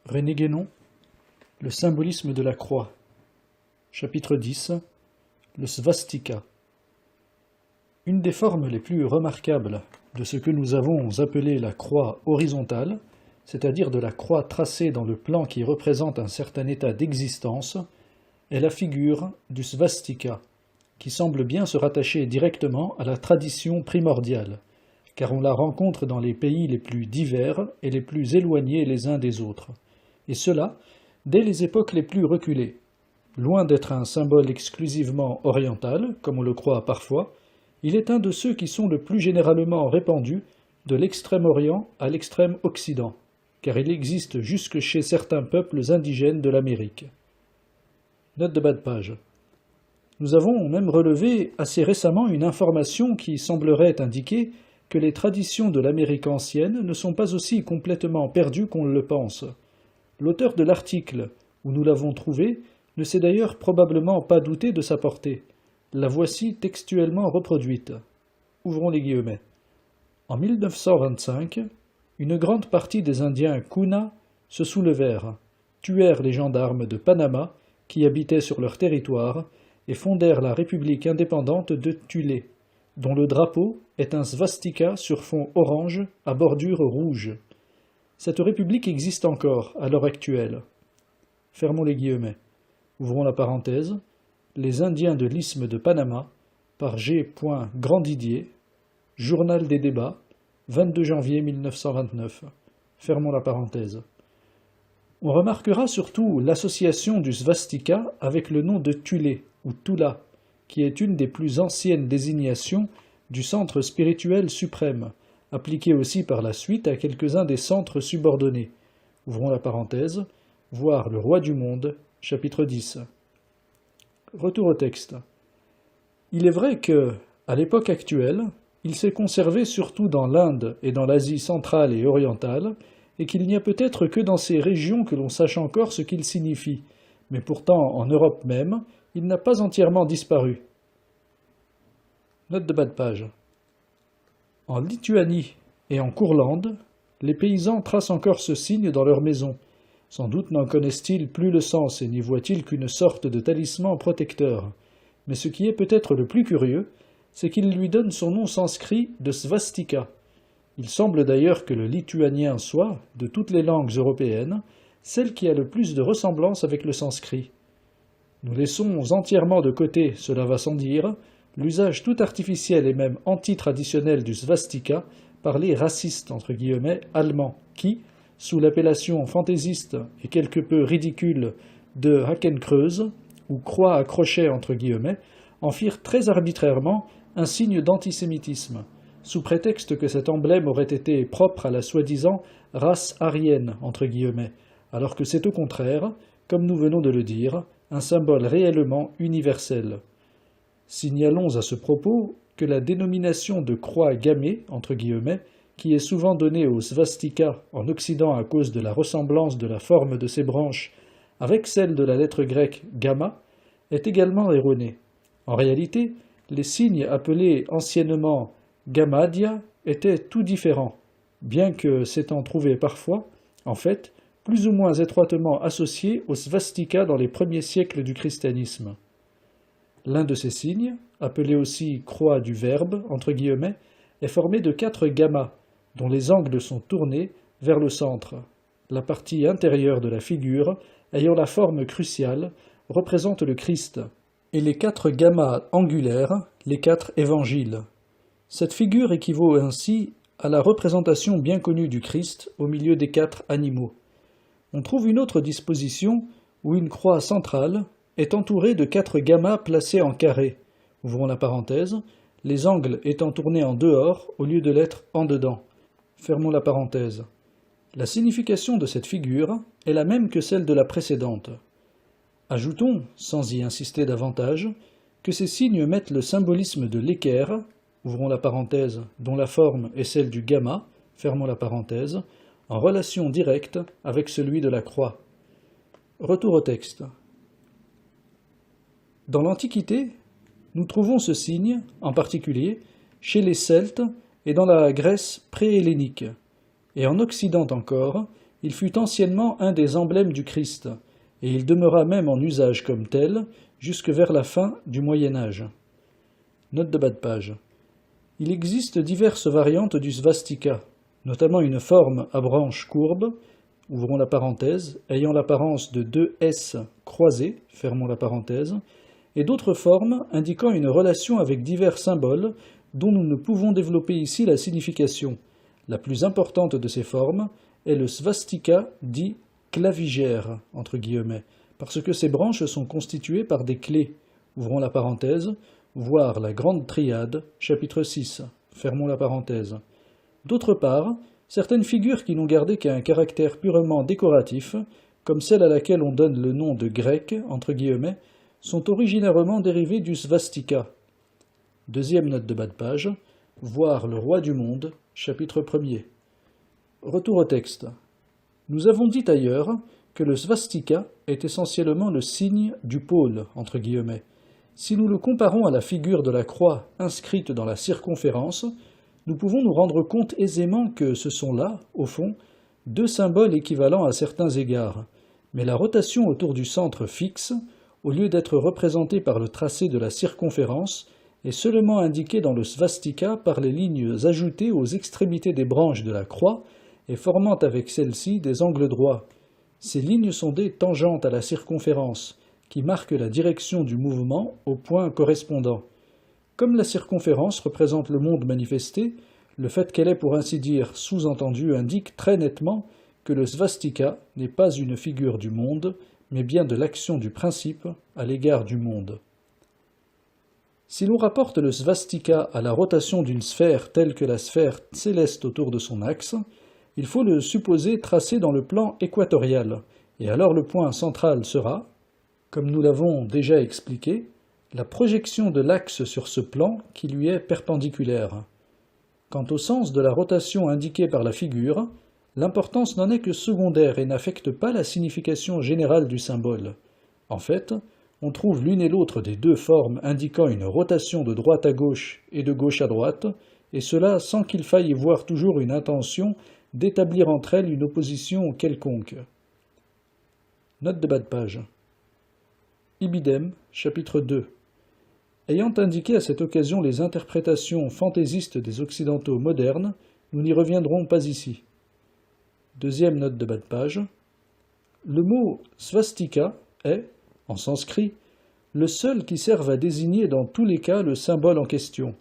René Guénon, le symbolisme de la croix. Chapitre 10. Le svastika. Une des formes les plus remarquables de ce que nous avons appelé la croix horizontale, c'est-à-dire de la croix tracée dans le plan qui représente un certain état d'existence, est la figure du svastika, qui semble bien se rattacher directement à la tradition primordiale, car on la rencontre dans les pays les plus divers et les plus éloignés les uns des autres, et cela dès les époques les plus reculées. Loin d'être un symbole exclusivement oriental, comme on le croit parfois, il est un de ceux qui sont le plus généralement répandus de l'extrême-orient à l'extrême-occident, car il existe jusque chez certains peuples indigènes de l'Amérique. Note de bas de page. Nous avons même relevé assez récemment une information qui semblerait indiquer que les traditions de l'Amérique ancienne ne sont pas aussi complètement perdues qu'on le pense. L'auteur de l'article où nous l'avons trouvé ne s'est d'ailleurs probablement pas douté de sa portée. La voici textuellement reproduite. Ouvrons les guillemets. En 1925, une grande partie des Indiens Kuna se soulevèrent, tuèrent les gendarmes de Panama qui habitaient sur leur territoire et fondèrent la République indépendante de Tulé, dont le drapeau est un svastika sur fond orange à bordure rouge. Cette république existe encore à l'heure actuelle. Fermons les guillemets. Ouvrons la parenthèse. Les Indiens de l'isthme de Panama, par G. Grandidier, Journal des débats, 22 janvier 1929. Fermons la parenthèse. On remarquera surtout l'association du svastika avec le nom de Tulé, ou Tula, qui est une des plus anciennes désignations du centre spirituel suprême, appliquée aussi par la suite à quelques-uns des centres subordonnés. Ouvrons la parenthèse, voir le roi du monde, chapitre 10. Retour au texte. Il est vrai que, à l'époque actuelle, il s'est conservé surtout dans l'Inde et dans l'Asie centrale et orientale, et qu'il n'y a peut-être que dans ces régions que l'on sache encore ce qu'il signifie, mais pourtant en Europe même, il n'a pas entièrement disparu. Note de bas de page. En Lituanie et en Courlande, les paysans tracent encore ce signe dans leurs maisons. Sans doute n'en connaissent-ils plus le sens et n'y voient-ils qu'une sorte de talisman protecteur. Mais ce qui est peut-être le plus curieux, c'est qu'il lui donne son nom sanskrit de svastika. Il semble d'ailleurs que le lituanien soit, de toutes les langues européennes, celle qui a le plus de ressemblance avec le sanskrit. Nous laissons entièrement de côté, cela va sans dire, l'usage tout artificiel et même anti-traditionnel du svastika par les racistes entre guillemets allemands qui, sous l'appellation fantaisiste et quelque peu ridicule de Hakenkreuz, ou croix à crochet entre guillemets, en firent très arbitrairement un signe d'antisémitisme, sous prétexte que cet emblème aurait été propre à la soi-disant race aryenne entre guillemets, alors que c'est au contraire, comme nous venons de le dire, un symbole réellement universel. Signalons à ce propos que la dénomination de croix gammée entre guillemets, qui est souvent donnée au svastika en Occident à cause de la ressemblance de la forme de ses branches avec celle de la lettre grecque gamma, est également erronée. En réalité, les signes appelés anciennement gammadia étaient tout différents, bien que s'étant trouvés parfois, en fait, plus ou moins étroitement associés au svastika dans les premiers siècles du christianisme. L'un de ces signes, appelé aussi croix du Verbe, entre guillemets, est formé de 4 gammas, dont les angles sont tournés vers le centre. La partie intérieure de la figure, ayant la forme cruciale, représente le Christ, et les 4 gammas angulaires, les 4 évangiles. Cette figure équivaut ainsi à la représentation bien connue du Christ au milieu des 4 animaux. On trouve une autre disposition où une croix centrale est entourée de 4 gammas placés en carré, ouvrons la parenthèse, les angles étant tournés en dehors au lieu de l'être en dedans. Fermons la parenthèse. La signification de cette figure est la même que celle de la précédente. Ajoutons, sans y insister davantage, que ces signes mettent le symbolisme de l'équerre, ouvrons la parenthèse, dont la forme est celle du gamma, fermons la parenthèse, en relation directe avec celui de la croix. Retour au texte. Dans l'Antiquité, nous trouvons ce signe, en particulier, chez les Celtes et dans la Grèce pré-hellénique, et en Occident encore, il fut anciennement un des emblèmes du Christ, et il demeura même en usage comme tel jusque vers la fin du Moyen Âge. Note de bas de page. Il existe diverses variantes du svastika, notamment une forme à branches courbes, ouvrons la parenthèse, ayant l'apparence de deux S croisés, fermons la parenthèse, et d'autres formes indiquant une relation avec divers symboles dont nous ne pouvons développer ici la signification. La plus importante de ces formes est le svastika dit clavigère, entre guillemets, parce que ces branches sont constituées par des clés, ouvrons la parenthèse, voir la Grande Triade, chapitre 6, fermons la parenthèse. D'autre part, certaines figures qui n'ont gardé qu'un caractère purement décoratif, comme celle à laquelle on donne le nom de grec, entre guillemets, sont originairement dérivées du svastika. Deuxième note de bas de page, voir le roi du monde, chapitre 1er. Retour au texte. Nous avons dit ailleurs que le svastika est essentiellement le signe du pôle, entre guillemets. Si nous le comparons à la figure de la croix inscrite dans la circonférence, nous pouvons nous rendre compte aisément que ce sont là, au fond, deux symboles équivalents à certains égards, mais la rotation autour du centre fixe, au lieu d'être représentée par le tracé de la circonférence, est seulement indiquée dans le svastika par les lignes ajoutées aux extrémités des branches de la croix et formant avec celle-ci des angles droits. Ces lignes sont des tangentes à la circonférence, qui marquent la direction du mouvement au point correspondant. Comme la circonférence représente le monde manifesté, le fait qu'elle est pour ainsi dire sous-entendue indique très nettement que le svastika n'est pas une figure du monde, mais bien de l'action du principe à l'égard du monde. Si l'on rapporte le svastika à la rotation d'une sphère telle que la sphère céleste autour de son axe, il faut le supposer tracé dans le plan équatorial, et alors le point central sera, comme nous l'avons déjà expliqué, la projection de l'axe sur ce plan qui lui est perpendiculaire. Quant au sens de la rotation indiquée par la figure, l'importance n'en est que secondaire et n'affecte pas la signification générale du symbole. En fait, on trouve l'une et l'autre des deux formes indiquant une rotation de droite à gauche et de gauche à droite, et cela sans qu'il faille y voir toujours une intention d'établir entre elles une opposition quelconque. Note de bas de page. Ibidem, chapitre 2. Ayant indiqué à cette occasion les interprétations fantaisistes des occidentaux modernes, nous n'y reviendrons pas ici. Deuxième note de bas de page. Le mot svastika est, en sanskrit, le seul qui serve à désigner dans tous les cas le symbole en question.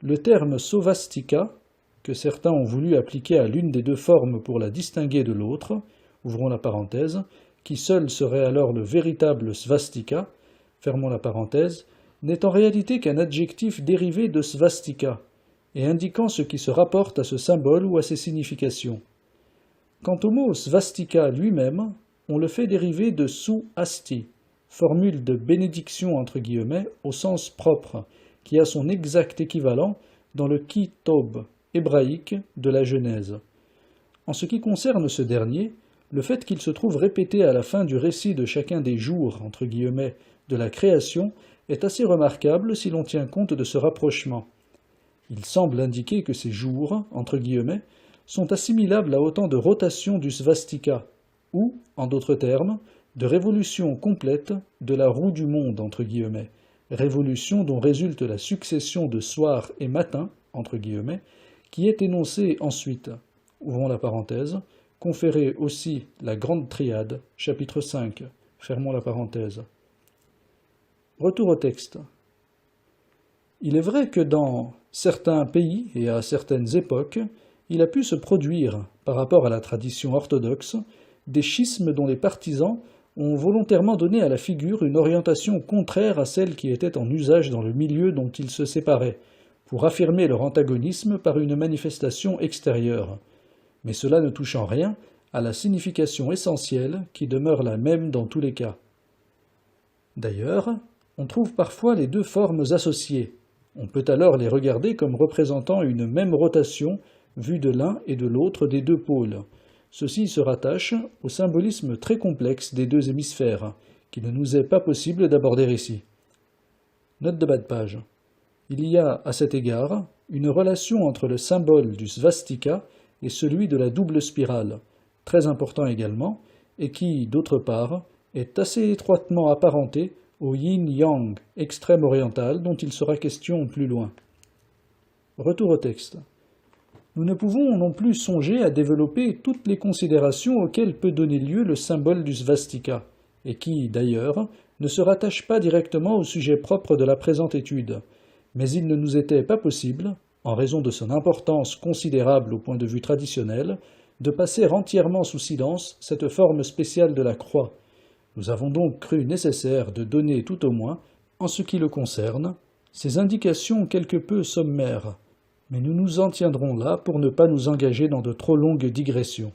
Le terme sovastika, que certains ont voulu appliquer à l'une des deux formes pour la distinguer de l'autre, ouvrons la parenthèse, qui seul serait alors le véritable svastika, fermons la parenthèse, n'est en réalité qu'un adjectif dérivé de svastika, et indiquant ce qui se rapporte à ce symbole ou à ses significations. Quant au mot svastika lui-même, on le fait dériver de su-asti, formule de bénédiction entre guillemets au sens propre, qui a son exact équivalent dans le ki-tob hébraïque de la Genèse. En ce qui concerne ce dernier, le fait qu'il se trouve répété à la fin du récit de chacun des jours entre guillemets de la création est assez remarquable si l'on tient compte de ce rapprochement. Il semble indiquer que ces jours, entre guillemets, sont assimilables à autant de rotations du svastika, ou, en d'autres termes, de révolution complète de la roue du monde, entre guillemets, révolution dont résulte la succession de soir et matin, entre guillemets, qui est énoncée ensuite, ouvrons la parenthèse, conférée aussi la Grande Triade, chapitre 5, fermons la parenthèse. Retour au texte. Il est vrai que dans certains pays et à certaines époques, il a pu se produire, par rapport à la tradition orthodoxe, des schismes dont les partisans ont volontairement donné à la figure une orientation contraire à celle qui était en usage dans le milieu dont ils se séparaient, pour affirmer leur antagonisme par une manifestation extérieure, mais cela ne touche en rien à la signification essentielle qui demeure la même dans tous les cas. D'ailleurs, on trouve parfois les deux formes associées. On peut alors les regarder comme représentant une même rotation vue de l'un et de l'autre des deux pôles. Ceci se rattache au symbolisme très complexe des deux hémisphères, qu'il ne nous est pas possible d'aborder ici. Note de bas de page. Il y a, à cet égard, une relation entre le symbole du svastika et celui de la double spirale, très important également, et qui, d'autre part, est assez étroitement apparenté au yin-yang extrême oriental dont il sera question plus loin. Retour au texte. Nous ne pouvons non plus songer à développer toutes les considérations auxquelles peut donner lieu le symbole du svastika, et qui, d'ailleurs, ne se rattachent pas directement au sujet propre de la présente étude, mais il ne nous était pas possible, en raison de son importance considérable au point de vue traditionnel, de passer entièrement sous silence cette forme spéciale de la croix. Nous avons donc cru nécessaire de donner tout au moins, en ce qui le concerne, ces indications quelque peu sommaires, mais nous nous en tiendrons là pour ne pas nous engager dans de trop longues digressions.